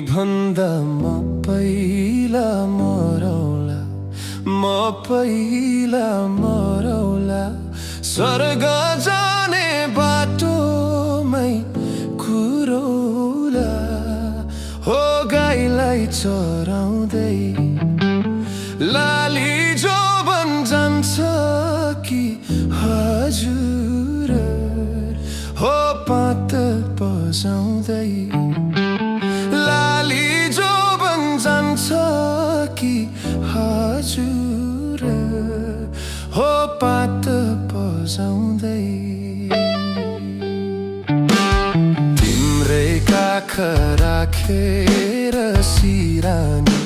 भन्दा म पहिला मरौला, म पहिला मरौला। स्वर्ग जाने बाटोमै कुरौला। हो गाईलाई चराउँदै लाली जोबन जान्छ कि हजुर? हो पात बजाउँदै लाली जोबन जान्छ कि हजुर? हो पात बजाउँदै। तिम्रै काख राखेर सिरानी,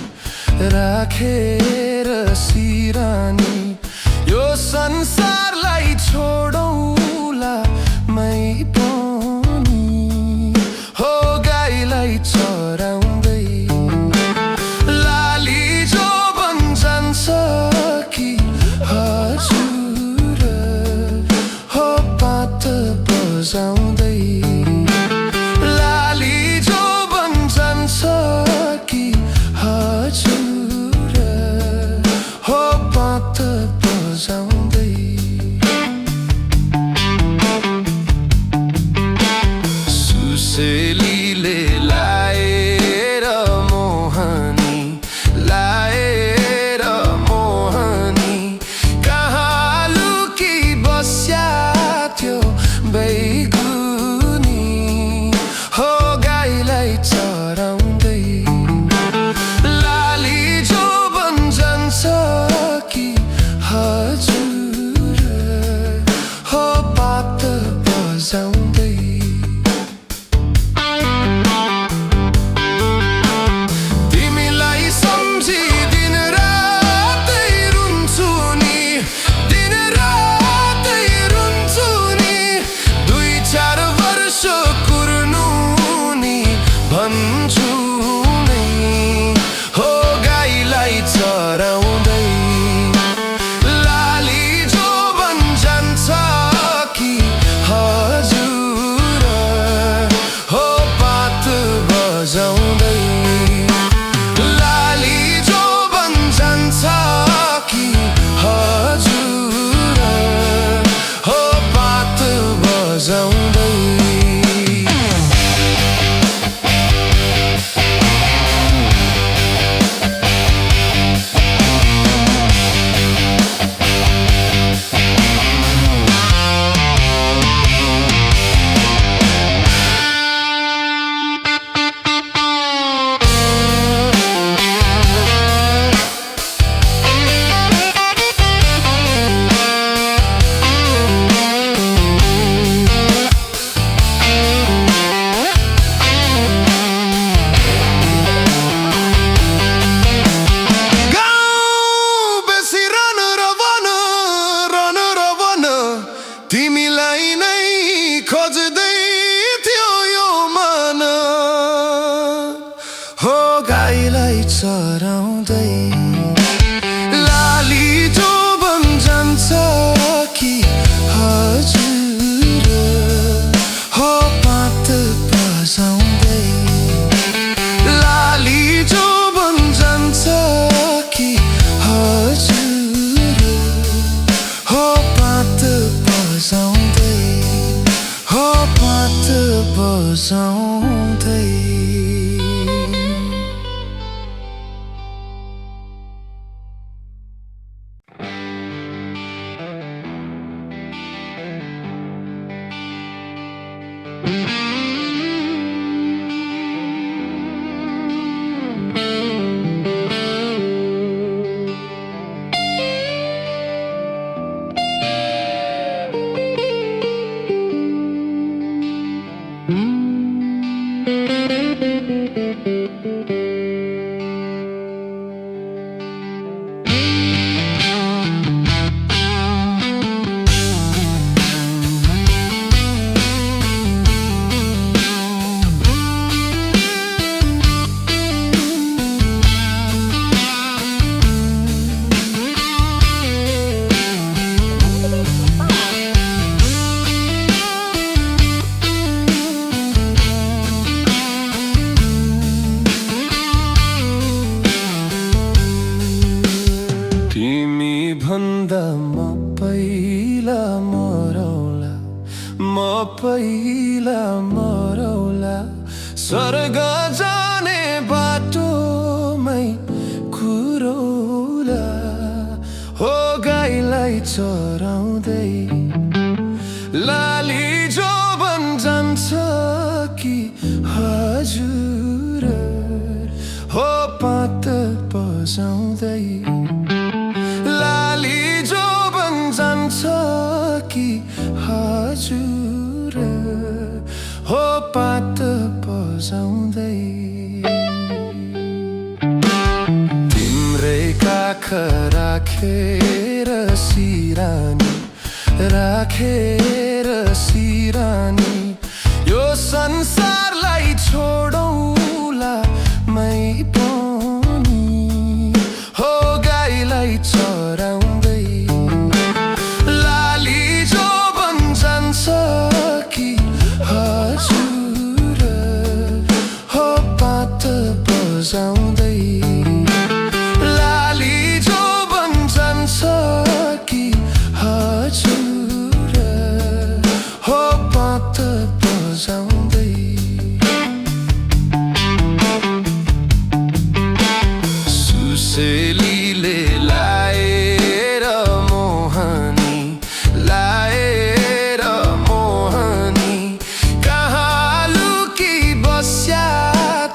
राखेर सिरानी, यो संसारलाई छोडौला मै पनि। हो गाईलाई चराउँदै लाली जोबन जान्छ कि हजुर? हो पात बजाउँदै लाली जोबन जान्छ कि हजुर? हो पात बजाउँदै। सुसेलीले लाएर मोहनी, लाएर मोहनी, कहाँ लुकी बस्या त्यो बैगुनी? हो गाईलाई चराउँदै लाली जोबन जान्छ कि हजुर? हो पात बजाउँदै। तिमीलाई सम्झी दिन रातै रुन्छु नि, दिन रातै रुन्छु नि। 2-4 वर्ष कुर्नु नि भन्छु नै। हो गाईलाई चराउँदै लाली जोबन जान्छ कि हजुर? हो पात बजाउँदै लाली जोबन जान्छ कि हजुर? हो पात बजाउँदै। तिमीलाई नै खोज्दै थियो यो मन। हो गाईलाई चराउँदै लाली जोबन जान्छ कि हजुर? हो पात बजाउँदै लाली जोबन जान्छ कि हजुर? हो पात बजाउँदै, हो पात बजाउँदै। भन्दा म पहिला मरौला, म पहिला मरौला। स्वर्ग जाने बाटोमै कुरौला, हो गाईलाई चराउँदै लाली जोबन जान्छ कि हजुर, हो पात बजाउँदै लाली जोबन जान्छ कि हजुर, हो पात बजाउँदै। तिम्रै काख राखेर सिरानी, राखेर सिरानी, यो संसारलाई छोडौला मै पनि, हो गाईलाई चराउँदै लाली जोबन जान्छ कि हजुर, हो पात बजाउँदै लाली जोबन जान्छ कि हजुर, हो पात बजाउँदै। सुसेलीले लाएर मोहनी, लाएर मोहनी, कहाँ लुकी बस्या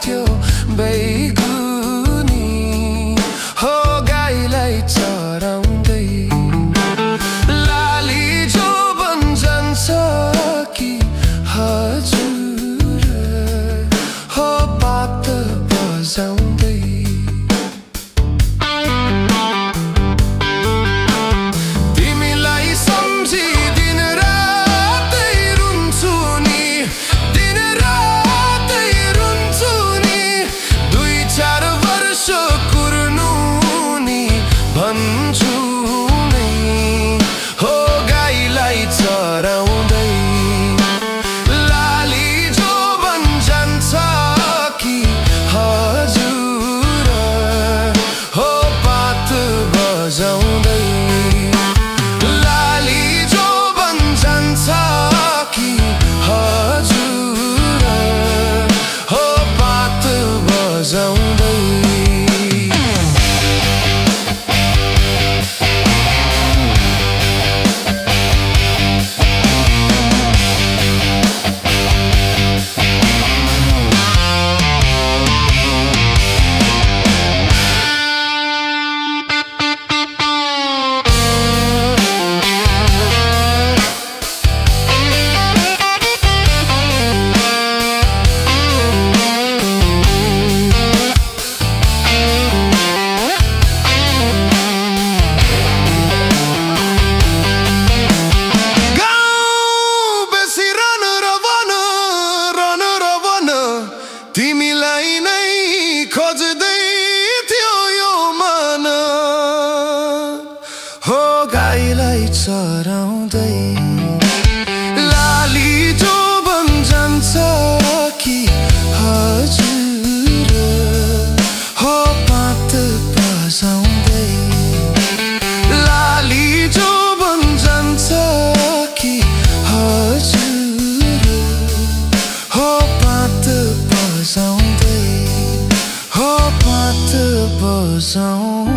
थियो बैगुनी, हो गाईलाई चराउँदै लाली जोबन जान्छ कि हजुर, हो पात बजाउँदै। तिमीलाई सम्झी दिन रातै रुन्छु नि, दिन रातै रुन्छु नि, 2-4 वर्ष कुर्नु नि भन्छु नै, हो गाईलाई चराउँदै लाली जोबन जान्छ कि हजुर, हो पात बजाउँदै लाली जोबन जान्छ कि हजुर, हो पात बजाउँदै। तिमीलाई नै खोज्दै थियो यो मन, हो गाईलाई चराउँदै लाली जोबन जान्छ कि हजुर, हो पात बजाउँदै लाली जोबन जान्छ कि हजुर, हो पात बजाउँदै, हो पात बजाउँदै।